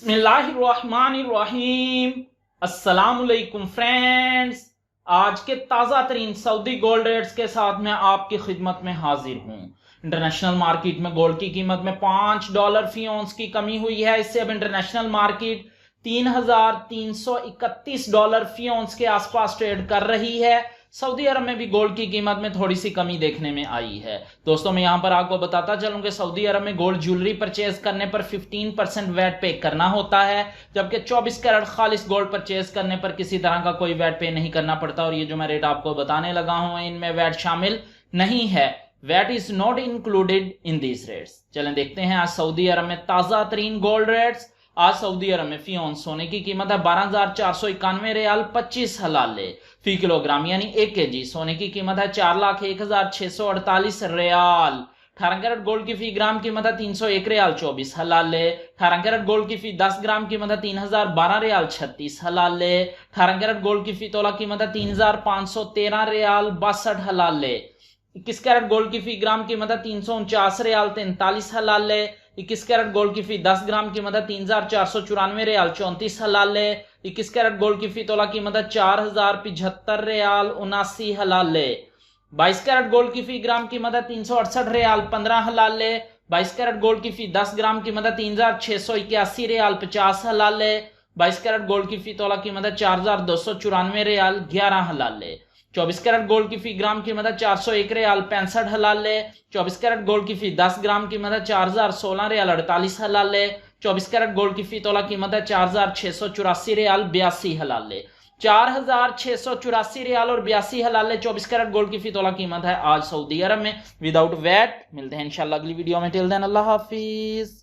बिस्मिल्लाहिर्रहमानिर्रहीम। अस्सलामुअलैकुम फ्रेंड्स, आज के ताज़ा तरीन सऊदी गोल्ड रेट्स के साथ मैं आपकी खिदमत में हाजिर हूँ। इंटरनेशनल मार्केट में गोल्ड की कीमत में $5 फी औंस की कमी हुई है। इससे अब इंटरनेशनल मार्केट $3,331 फी औंस के आसपास ट्रेड कर रही है। सऊदी अरब में भी गोल्ड की कीमत में थोड़ी सी कमी देखने में आई है। दोस्तों, मैं यहां पर आपको बताता चलूं कि सऊदी अरब में गोल्ड ज्वेलरी परचेज करने पर 15% वैट पे करना होता है, जबकि 24 कैरेट खालिस गोल्ड परचेज करने पर किसी तरह का कोई वैट पे नहीं करना पड़ता। और ये जो मैं रेट आपको बताने लगा हूं इनमें वैट शामिल नहीं है। VAT is not included in these rates. चलें देखते हैं आज सऊदी अरब में ताजा तरीन गोल्ड रेट्स। आज सऊदी अरब में फी औंस सोने की कीमत है 12,491 रियाल 25 हलाले फी किलोग्राम, यानी 1 केजी सोने की कीमत है 4,01,648 रियाल। 18 कैरेट गोल्ड की फी ग्राम कीमत है 301 रियाल 24 हलाले। 18 कैरेट गोल्ड की फी 10 ग्राम कीमत है 3,012 रियाल 36 हलाले। 18 कैरेट गोल्ड की फी तोला कीमत है 3,513 रियाल 62 हलाले। 21 कैरेट गोल्ड की फी ग्राम कीमत है 349 रियाल 43 हलाले। 21 कैरेट गोल्ड की फी 10 ग्राम कीमत है 3,494 रियाल 34 हलाले। 21 कैरेट गोल्ड की फी तोला कीमत है 4,075 रियाल 79 हलाले। 22 कैरेट गोल्ड की फी ग्राम कीमत है 368 रियाल 15 हलाले। 22 कैरेट गोल्ड की फी 10 ग्राम कीमत है 3,681 रियाल 50 हलाले। 22 कैरेट गोल्ड की फी तोला कीमत है 4,294 रियाल 11 हलाले। 24 कैरेट गोल्ड की फी ग्राम कीमत है 401 रियाल 65 हलाले। 24 कैरेट गोल्ड की फी 10 ग्राम कीमत है 4,016 रियाल 48 हलाले। 24 कैरेट गोल्ड की फी तोला कीमत है 4,684 रियाल 82 हलाले। 4,684 रियाल और 82 हलाले 24 कैरेट गोल्ड की फी तोला कीमत है आज सऊदी अरब में विदाउट वैट। मिलते हैं इंशाल्लाह अगली वीडियो में। टिल देन अल्लाह हाफिज।